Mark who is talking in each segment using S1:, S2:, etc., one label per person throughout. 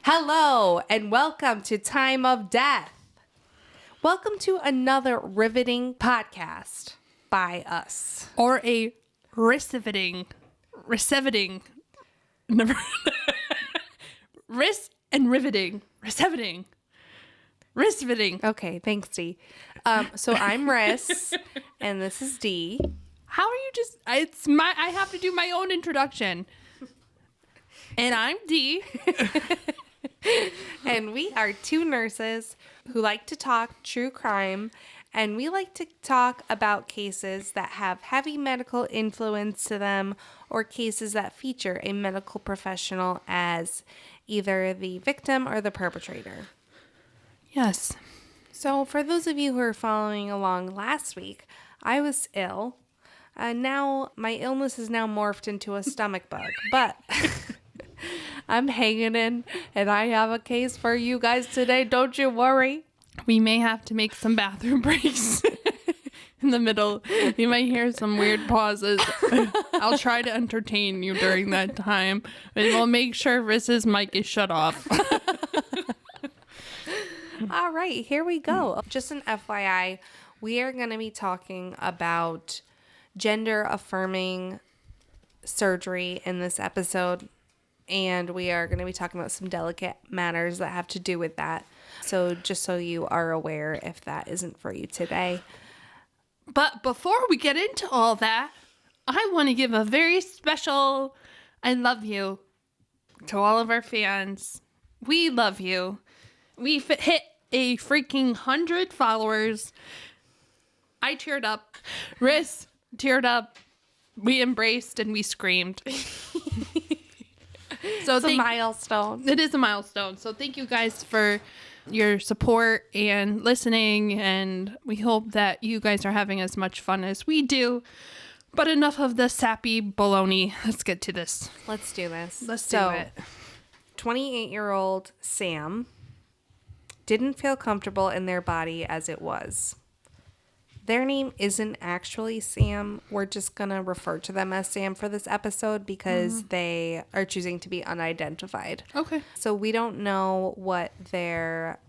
S1: Hello, and welcome to Time of Death. Welcome to another riveting podcast by us.
S2: Or a riveting, never, wrist and riveting.
S1: Okay, thanks, Dee. So I'm Ris, and this is Dee.
S2: How are you I have to do my own introduction. And I'm Dee.
S1: And we are two nurses who like to talk true crime, and we like to talk about cases that have heavy medical influence to them or cases that feature a medical professional as either the victim or the perpetrator.
S2: Yes.
S1: So for those of you who are following along last week, I was ill. Now my illness is now morphed into a stomach bug, but I'm hanging in, and I have a case for you guys today. Don't you worry.
S2: We may have to make some bathroom breaks in the middle. You might hear some weird pauses. I'll try to entertain you during that time, and we'll make sure Ris's mic is shut off.
S1: All right, here we go. Just an FYI, we are going to be talking about gender-affirming surgery in this episode. And we are going to be talking about some delicate matters that have to do with that. So just so you are aware if that isn't for you today.
S2: But before we get into all that, I want to give a very special I love you to all of our fans. We love you. We've hit a freaking 100 followers. I teared up. Ris teared up. We embraced and we screamed. So
S1: it's a milestone.
S2: It is a milestone. So thank you guys for your support and listening. And we hope that you guys are having as much fun as we do. But enough of the sappy baloney. Let's get to this.
S1: Let's do this.
S2: Let's do it.
S1: 28-year-old Sam didn't feel comfortable in their body as it was. Their name isn't actually Sam. We're just going to refer to them as Sam for this episode because they are choosing to be unidentified.
S2: Okay.
S1: So we don't know what their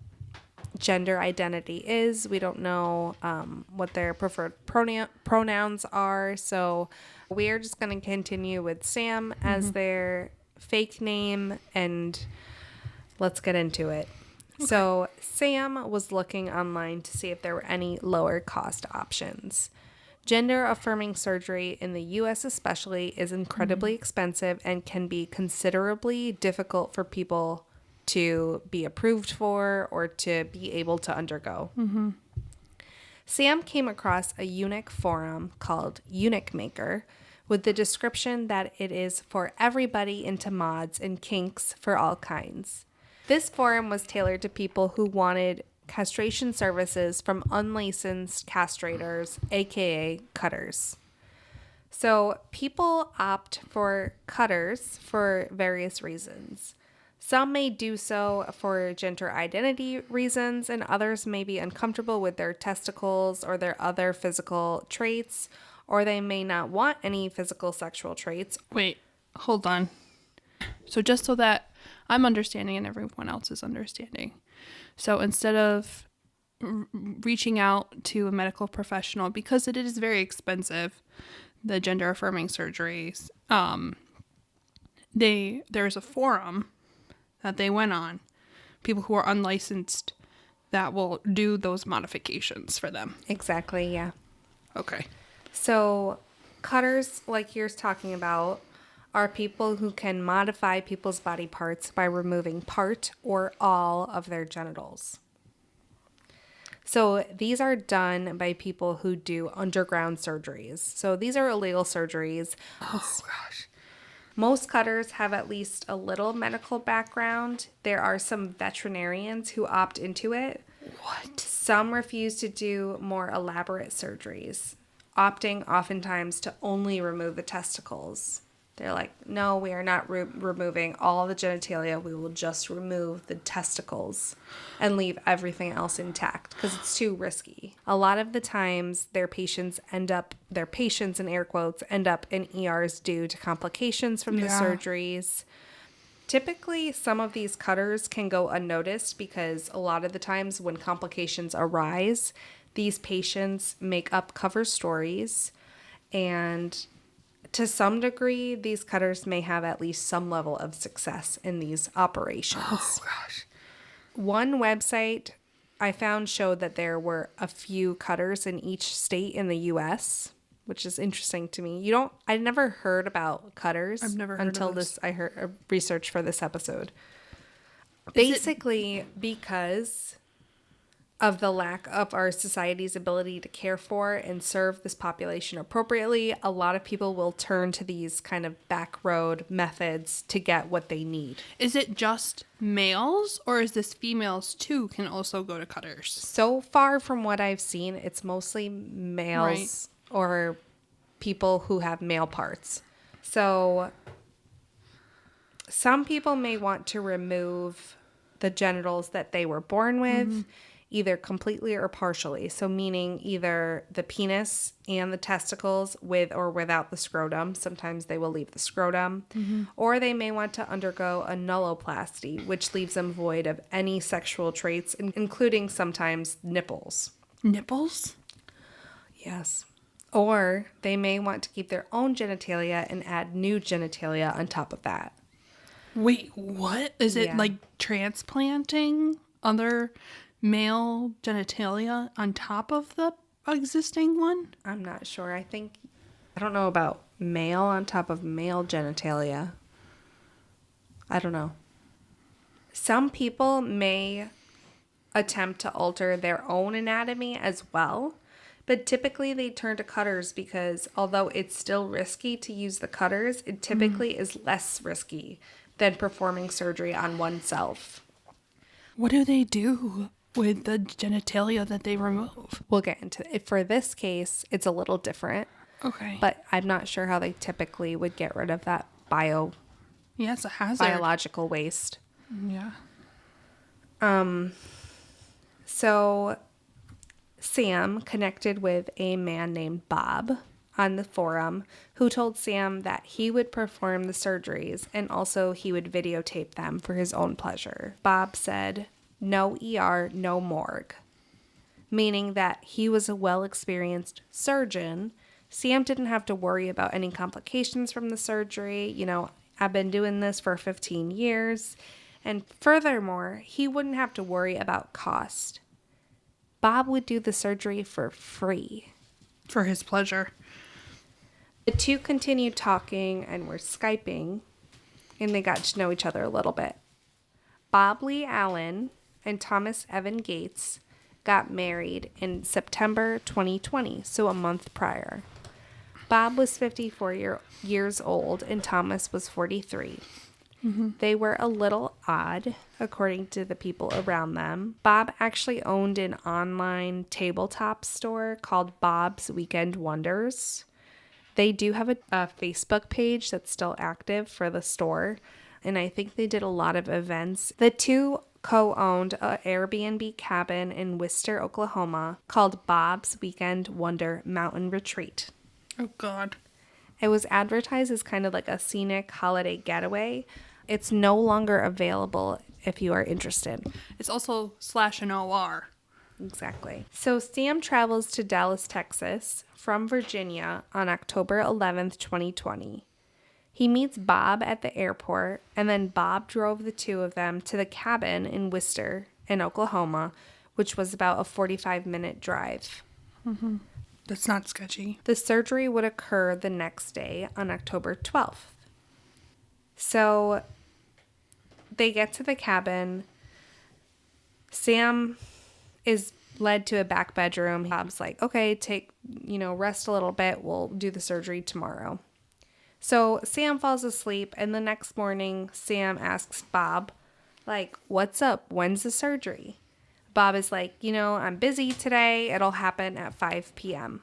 S1: gender identity is. We don't know what their preferred pronouns are. So we are just going to continue with Sam as their fake name, and let's get into it. Okay. So Sam was looking online to see if there were any lower cost options. Gender affirming surgery in the U.S. especially is incredibly expensive and can be considerably difficult for people to be approved for or to be able to undergo. Sam came across a eunuch forum called Eunuch Maker with the description that it is for everybody into mods and kinks for all kinds. This forum was tailored to people who wanted castration services from unlicensed castrators, aka cutters. So people opt for cutters for various reasons. Some may do so for gender identity reasons, and others may be uncomfortable with their testicles or their other physical traits, or they may not want any physical sexual traits.
S2: Wait, hold on. So just so that I'm understanding and everyone else is understanding. So instead of reaching out to a medical professional, because it is very expensive, the gender affirming surgeries, there's a forum that they went on, people who are unlicensed that will do those modifications for them.
S1: Exactly, yeah.
S2: Okay.
S1: So cutters, like you're talking about, are people who can modify people's body parts by removing part or all of their genitals. So these are done by people who do underground surgeries. So these are illegal surgeries.
S2: Oh, gosh.
S1: Most cutters have at least a little medical background. There are some veterinarians who opt into it.
S2: What?
S1: Some refuse to do more elaborate surgeries, opting oftentimes to only remove the testicles. They're like, no, we are not removing all the genitalia. We will just remove the testicles and leave everything else intact because it's too risky. A lot of the times their patients in air quotes, end up in ERs due to complications from the surgeries. Typically, some of these cutters can go unnoticed because a lot of the times when complications arise, these patients make up cover stories, and to some degree, these cutters may have at least some level of success in these operations.
S2: Oh, gosh.
S1: One website I found showed that there were a few cutters in each state in the U.S., which is interesting to me. I never heard about cutters.
S2: I've never heard
S1: until
S2: of this.
S1: I heard research for this episode. Basically, because of the lack of our society's ability to care for and serve this population appropriately, a lot of people will turn to these kind of back road methods to get what they need.
S2: Is it just males, or is this females too can also go to cutters?
S1: So far from what I've seen, it's mostly males or people who have male parts. So some people may want to remove the genitals that they were born with, either completely or partially. So meaning either the penis and the testicles with or without the scrotum. Sometimes they will leave the scrotum. Or they may want to undergo a nulloplasty, which leaves them void of any sexual traits, including sometimes nipples.
S2: Nipples?
S1: Yes. Or they may want to keep their own genitalia and add new genitalia on top of that.
S2: Wait, what? Is it
S1: Yeah.
S2: like transplanting other male genitalia on top of the existing one?
S1: I'm not sure. I don't know about male on top of male genitalia. I don't know. Some people may attempt to alter their own anatomy as well, but typically they turn to cutters because although it's still risky to use the cutters, it typically is less risky than performing surgery on oneself.
S2: What do they do with the genitalia that they remove?
S1: We'll get into it. For this case, it's a little different,
S2: Okay.
S1: but I'm not sure how they typically would get rid of that
S2: Yeah, it's a hazard.
S1: biological waste.
S2: Yeah.
S1: So Sam connected with a man named Bob on the forum who told Sam that he would perform the surgeries and also he would videotape them for his own pleasure. Bob said, "No ER, no morgue," meaning that he was a well-experienced surgeon. Sam didn't have to worry about any complications from the surgery. You know, I've been doing this for 15 years. And furthermore, he wouldn't have to worry about cost. Bob would do the surgery for free.
S2: For his pleasure.
S1: The two continued talking and were Skyping, and they got to know each other a little bit. Bob Lee Allen and Thomas Evan Gates got married in September 2020, so a month prior. Bob was 54 years old and Thomas was 43. They were a little odd, according to the people around them. Bob actually owned an online tabletop store called Bob's Weekend Wonders. They do have a Facebook page that's still active for the store, and I think they did a lot of events. The two co-owned an Airbnb cabin in Wister, Oklahoma, called Bob's Weekend Wonder Mountain Retreat.
S2: Oh, God.
S1: It was advertised as kind of like a scenic holiday getaway. It's no longer available if you are interested.
S2: It's also /an OR.
S1: Exactly. So Sam travels to Dallas, Texas from Virginia on October 11th, 2020. He meets Bob at the airport, and then Bob drove the two of them to the cabin in Wister, in Oklahoma, which was about a 45-minute drive.
S2: That's not sketchy.
S1: The surgery would occur the next day on October 12th. So they get to the cabin. Sam is led to a back bedroom. Bob's like, okay, rest a little bit. We'll do the surgery tomorrow. So Sam falls asleep, and the next morning, Sam asks Bob, like, what's up? When's the surgery? Bob is like, I'm busy today. It'll happen at 5 p.m.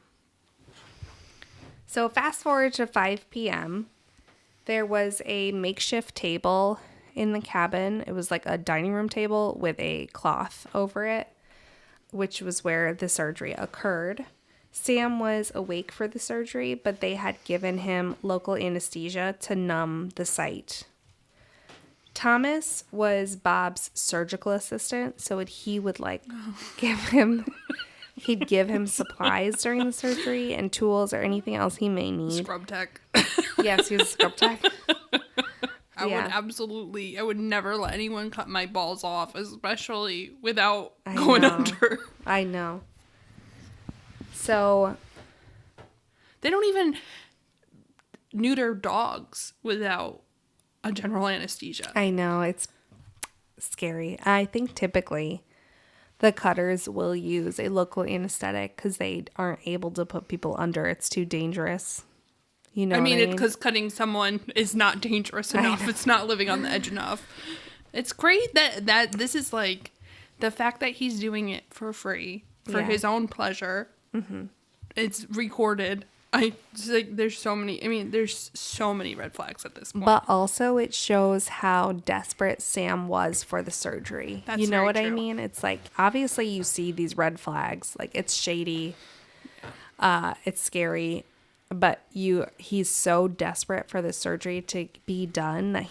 S1: So fast forward to 5 p.m. There was a makeshift table in the cabin. It was like a dining room table with a cloth over it, which was where the surgery occurred. Sam was awake for the surgery, but they had given him local anesthesia to numb the site. Thomas was Bob's surgical assistant, so he would like give him he'd give him supplies during the surgery and tools or anything else he may need.
S2: Scrub tech.
S1: Yes, he was a scrub tech.
S2: I would never let anyone cut my balls off, especially without going under.
S1: I know. So
S2: they don't even neuter dogs without a general anesthesia.
S1: I know, it's scary. I think typically the cutters will use a local anesthetic because they aren't able to put people under. It's too dangerous. You know,
S2: it's because cutting someone is not dangerous enough. It's not living on the edge enough. It's great that this is like the fact that he's doing it for free for his own pleasure. Mm-hmm. It's recorded. There's so many red flags at this point.
S1: But also it shows how desperate Sam was for the surgery.
S2: That's
S1: you know what
S2: true.
S1: I mean? It's like, obviously you see these red flags. Like, it's shady. It's scary. But he's so desperate for the surgery to be done that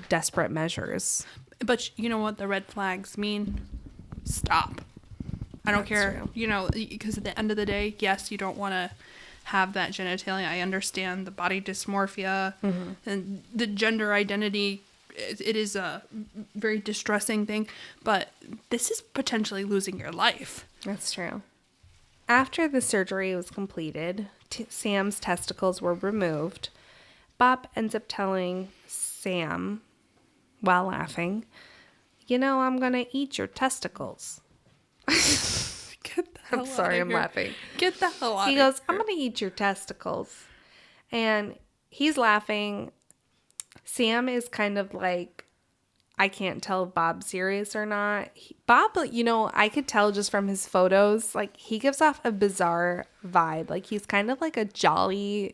S1: desperate measures.
S2: But you know what the red flags mean? Stop. I don't care,
S1: true.
S2: Because at the end of the day, yes, you don't want to have that genitalia. I understand the body dysmorphia and the gender identity. It is a very distressing thing, but this is potentially losing your life.
S1: That's true. After the surgery was completed, Sam's testicles were removed. Bob ends up telling Sam, while laughing, I'm going to eat your testicles.
S2: Get the hell
S1: I'm sorry, I'm
S2: here.
S1: laughing.
S2: Get the hell out
S1: He goes, I'm going to eat your testicles. And he's laughing. Sam is kind of like, I can't tell if Bob's serious or not. Bob, I could tell just from his photos, like, he gives off a bizarre vibe. Like, he's kind of like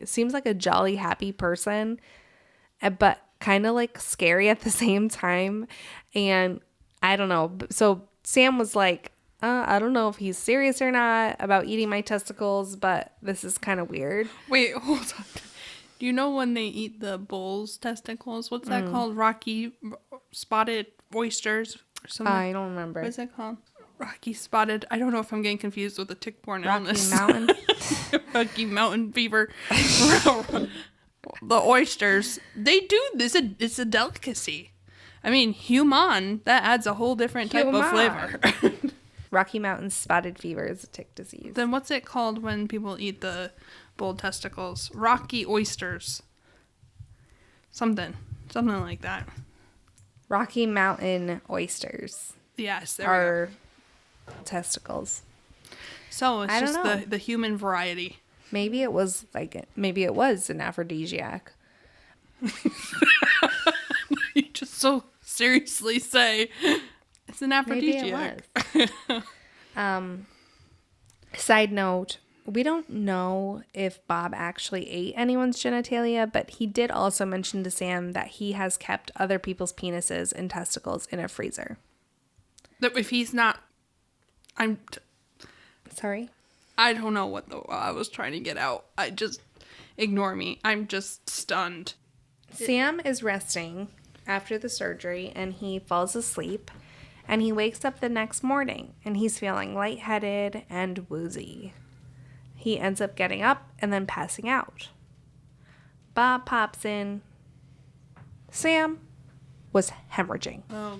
S1: seems like a jolly, happy person, but kind of like scary at the same time. And I don't know. So Sam was like, I don't know if he's serious or not about eating my testicles, but this is kind of weird.
S2: Wait, hold on. Do you know when they eat the bull's testicles? What's that called? Rocky spotted oysters or something?
S1: I don't remember.
S2: What is it called? Rocky spotted. I don't know if I'm getting confused with the tick-borne illness.
S1: Mountain.
S2: Rocky Mountain fever. The oysters. They do this. It's a delicacy. I mean, human, that adds a whole different type of flavor.
S1: Rocky Mountain spotted fever is a tick disease.
S2: Then what's it called when people eat the bull testicles? Rocky oysters. Something like that.
S1: Rocky Mountain oysters.
S2: Yes,
S1: are testicles.
S2: So it's just the human variety.
S1: Maybe it was an aphrodisiac.
S2: You just so seriously say it's an aphrodisiac.
S1: Maybe it was. Side note, we don't know if Bob actually ate anyone's genitalia, but he did also mention to Sam that he has kept other people's penises and testicles in a freezer.
S2: That if he's not,
S1: Sorry?
S2: I don't know what I was trying to get out. Ignore me. I'm just stunned.
S1: Sam is resting after the surgery and he falls asleep and he wakes up the next morning and he's feeling lightheaded and woozy. He ends up getting up and then passing out. Bob pops in. Sam was hemorrhaging.
S2: Oh,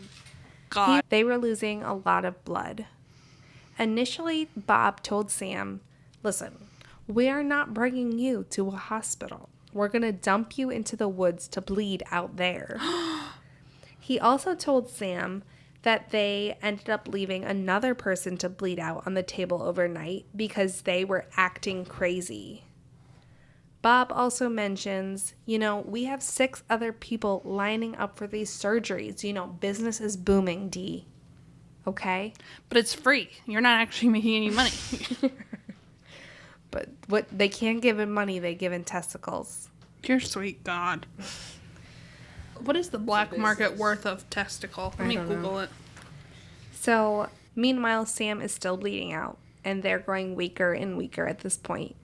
S2: God.
S1: They were losing a lot of blood. Initially, Bob told Sam, listen, we are not bringing you to a hospital. We're going to dump you into the woods to bleed out there. He also told Sam that they ended up leaving another person to bleed out on the table overnight because they were acting crazy. Bob also mentions, we have 6 other people lining up for these surgeries. Business is booming, Dee. Okay?
S2: But it's free. You're not actually making any money.
S1: But what they can't give in money, they give in testicles.
S2: Dear sweet God. What is the black market worth of testicle? Let me Google it.
S1: So, meanwhile, Sam is still bleeding out, and they're growing weaker and weaker at this point.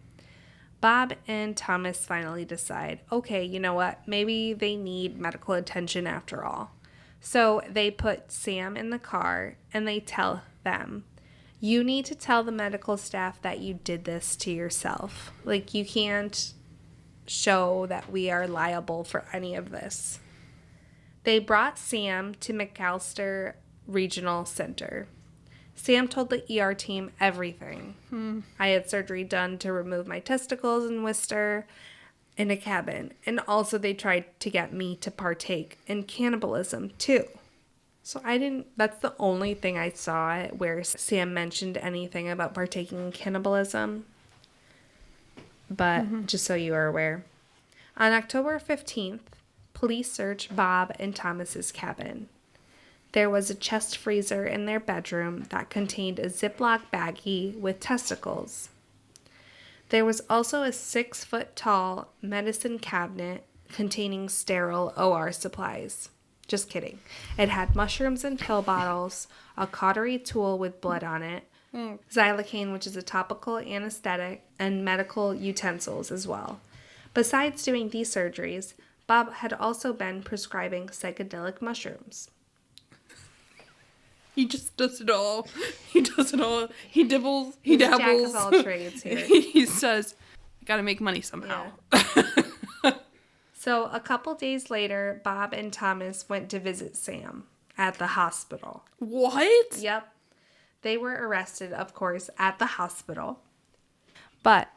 S1: Bob and Thomas finally decide, okay, you know what? Maybe they need medical attention after all. So they put Sam in the car and they tell them, you need to tell the medical staff that you did this to yourself. Like, you can't show that we are liable for any of this. They brought Sam to McAllister Regional Center. Sam told the ER team everything. I had surgery done to remove my testicles in Worcester in a cabin. And also they tried to get me to partake in cannibalism too. So that's the only thing I saw where Sam mentioned anything about partaking in cannibalism. But just so you are aware. On October 15th, police searched Bob and Thomas's cabin. There was a chest freezer in their bedroom that contained a Ziploc baggie with testicles. There was also a 6-foot-tall medicine cabinet containing sterile OR supplies. Just kidding. It had mushrooms and pill bottles, a cautery tool with blood on it, xylocaine, which is a topical anesthetic, and medical utensils as well. Besides doing these surgeries, Bob had also been prescribing psychedelic mushrooms.
S2: He just does it all. He does it all. He dabbles. He dabbles.
S1: Jack of all trades here.
S2: He says, I gotta make money somehow.
S1: Yeah. So a couple days later, Bob and Thomas went to visit Sam at the hospital.
S2: What?
S1: Yep. They were arrested, of course, at the hospital. But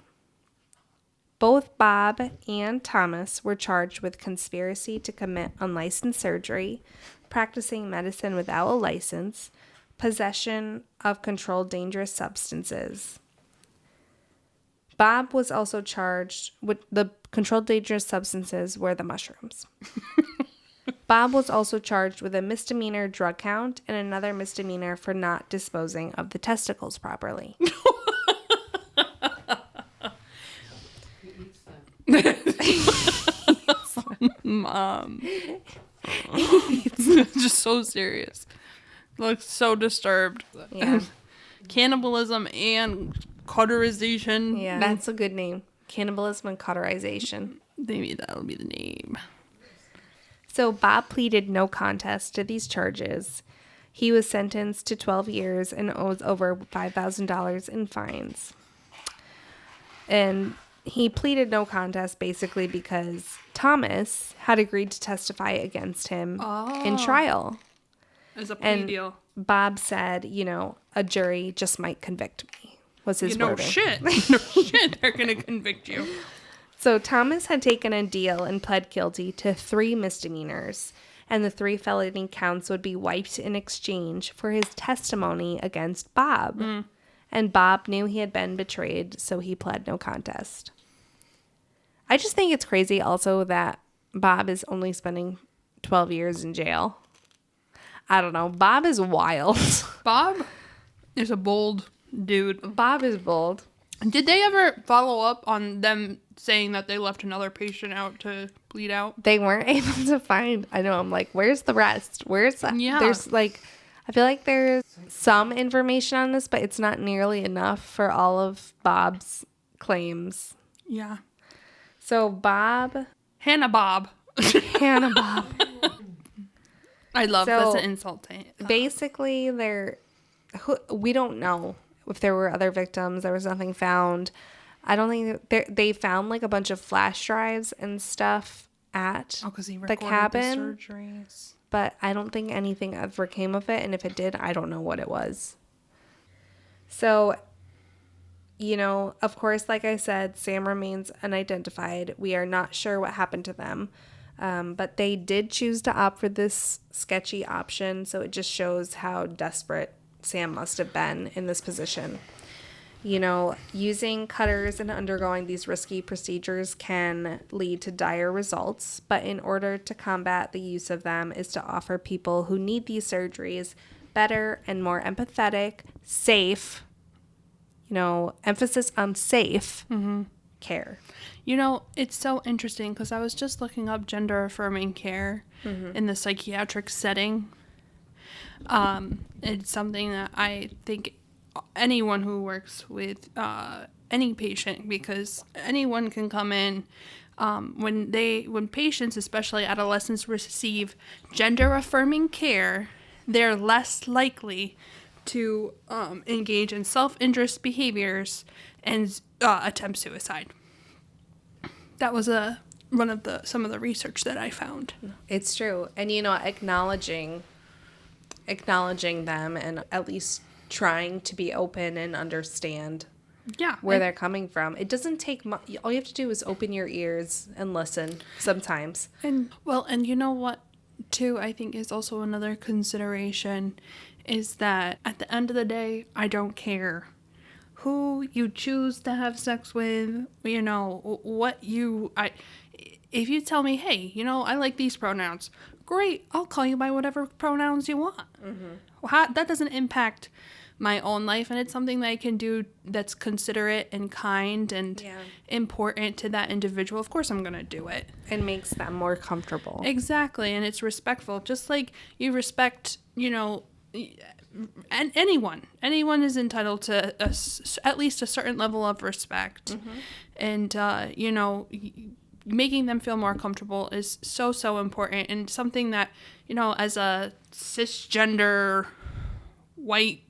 S1: both Bob and Thomas were charged with conspiracy to commit unlicensed surgery, practicing medicine without a license, possession of controlled dangerous substances. Bob was also charged with the controlled dangerous substances were the mushrooms. Bob was also charged with a misdemeanor drug count and another misdemeanor for not disposing of the testicles properly.
S2: Mom. It's just so serious. Looks so disturbed.
S1: Yeah.
S2: Cannibalism and cauterization.
S1: Yeah, that's a good name. Cannibalism and cauterization.
S2: Maybe that'll be the name.
S1: So Bob pleaded no contest to these charges. He was sentenced to 12 years and owes over $5,000 in fines. And he pleaded no contest basically because Thomas had agreed to testify against him in trial.
S2: As a plea deal.
S1: Bob said, a jury just might convict me, was his wording.
S2: No shit, they're going to convict you.
S1: So Thomas had taken a deal and pled guilty to 3 misdemeanors, and the 3 felony counts would be wiped in exchange for his testimony against Bob. And Bob knew he had been betrayed, so he pled no contest. I just think it's crazy also that Bob is only spending 12 years in jail. I don't know. Bob is wild.
S2: Bob is a bold dude.
S1: Bob is bold.
S2: Did they ever follow up on them saying that they left another patient out to bleed out?
S1: They weren't able to find. I know. I'm like, where's the rest? Where's that?
S2: Yeah.
S1: There's I feel like there's some information on this, but it's not nearly enough for all of Bob's claims.
S2: Yeah.
S1: So Bob.
S2: Hannah Bob. I love that's an insult to
S1: basically, we don't know if there were other victims. There was nothing found. I don't think they found like a bunch of flash drives and stuff at the cabin.
S2: The surgeries.
S1: But I don't think anything ever came of it. And if it did, I don't know what it was. So, of course, like I said, Sam remains unidentified. We are not sure what happened to them. But they did choose to opt for this sketchy option. So it just shows how desperate Sam must have been in this position. Using cutters and undergoing these risky procedures can lead to dire results, but in order to combat the use of them is to offer people who need these surgeries better and more empathetic, safe, emphasis on safe care.
S2: It's so interesting because I was just looking up gender affirming care in the psychiatric setting. It's something that I think anyone who works with any patient, because anyone can come in. When patients, especially adolescents, receive gender affirming care, they're less likely to engage in self-interest behaviors and attempt suicide. That was some of the research that I found.
S1: It's true. And, acknowledging them and at least trying to be open and understand where they're coming from. It doesn't take much. All you have to do is open your ears and listen sometimes.
S2: And you know what, too, I think is also another consideration is that at the end of the day, I don't care who you choose to have sex with, if you tell me, hey, I like these pronouns, great, I'll call you by whatever pronouns you want. Mm-hmm. That doesn't impact my own life, and it's something that I can do that's considerate and kind and important to that individual. Of course I'm going to do it.
S1: It makes them more comfortable.
S2: Exactly, and it's respectful. Just like you respect, and anyone is entitled to at least a certain level of respect. Mm-hmm. And, making them feel more comfortable is so important, and something that, as a cisgender white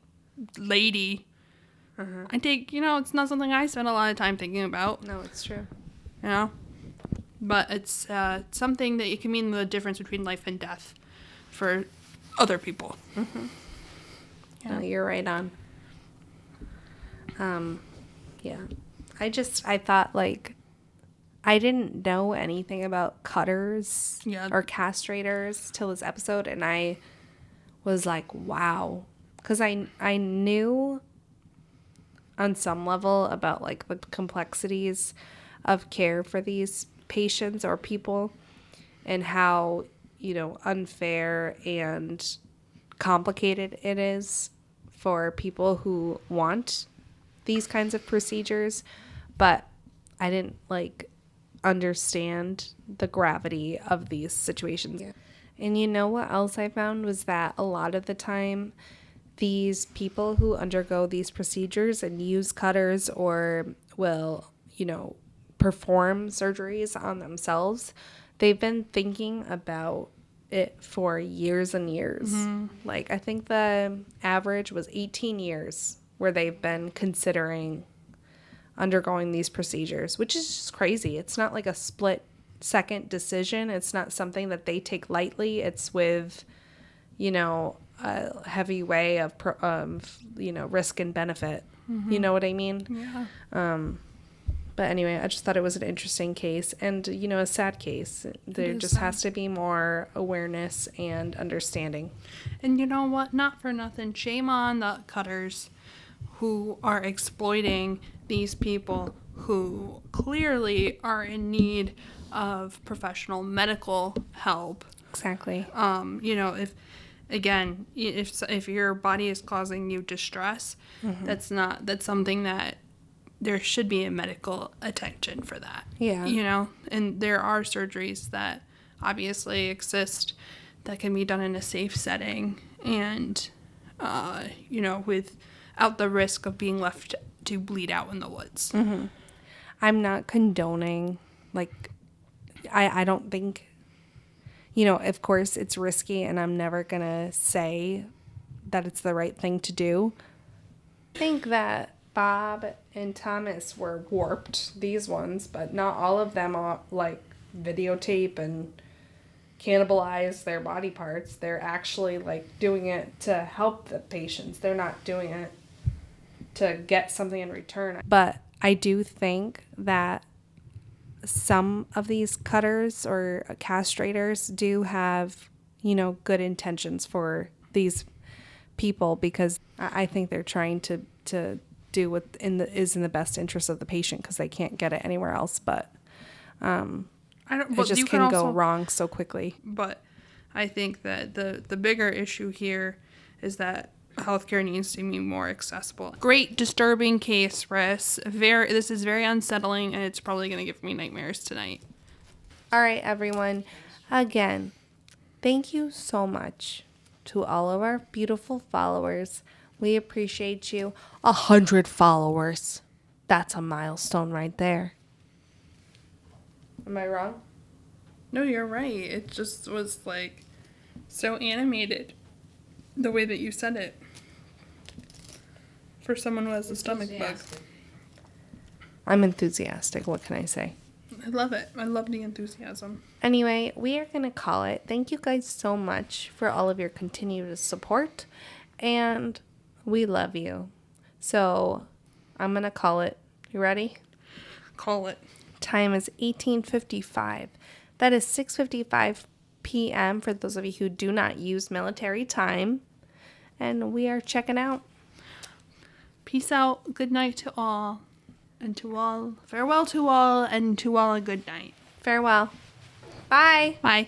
S2: lady, I think, it's not something I spend a lot of time thinking about.
S1: No, it's true.
S2: But it's something that it can mean the difference between life and death for other people.
S1: Mm-hmm. No, you're right on. Yeah. I thought, I didn't know anything about cutters or castrators till this episode, and I was like, wow. Because I knew on some level about, the complexities of care for these patients or people and how, unfair and complicated it is for people who want these kinds of procedures, but I didn't understand the gravity of these situations. Yeah. And what else I found was that a lot of the time these people who undergo these procedures and use cutters or will, perform surgeries on themselves, they've been thinking about it for years and years. Mm-hmm. I think the average was 18 years where they've been considering undergoing these procedures, which is just crazy. It's not a split second decision. It's not something that they take lightly. It's with, a heavy way of risk and benefit. Mm-hmm. You know what I mean?
S2: Yeah.
S1: But anyway, I just thought it was an interesting case and, a sad case. There just has to be more awareness and understanding.
S2: And you know what? Not for nothing. Shame on the cutters who are exploiting these people who clearly are in need of professional medical help.
S1: Exactly.
S2: If your body is causing you distress, mm-hmm. that's something that there should be a medical attention for that.
S1: Yeah.
S2: And there are surgeries that obviously exist that can be done in a safe setting and, without the risk of being left to bleed out in the woods.
S1: Mm-hmm. I'm not condoning, I don't think, of course it's risky and I'm never going to say that it's the right thing to do. I think that Bob and Thomas were warped, these ones, but not all of them are videotape and cannibalize their body parts. They're actually doing it to help the patients. They're not doing it to get something in return. But I do think that some of these cutters or castrators do have, good intentions for these people, because I think they're trying to do what is in the best interest of the patient, because they can't get it anywhere else. But it just can go wrong so quickly.
S2: But I think that the bigger issue here is that healthcare needs to be more accessible. Great disturbing case, Ris. This is very unsettling, and it's probably going to give me nightmares tonight.
S1: All right, everyone. Again, thank you so much to all of our beautiful followers. We appreciate you. 100 followers. That's a milestone right there. Am I wrong?
S2: No, you're right. It just was like so animated the way that you said it. For someone who has a stomach bug.
S1: I'm enthusiastic. What can I say?
S2: I love it. I love the enthusiasm.
S1: Anyway, we are going to call it. Thank you guys so much for all of your continued support. And we love you. So I'm going to call it. You ready?
S2: Call it.
S1: Time is 18:55. That is 6:55 p.m. for those of you who do not use military time. And we are checking out.
S2: Peace out. Good night to all. And to all, farewell to all, and to all a good night.
S1: Farewell. Bye.
S2: Bye.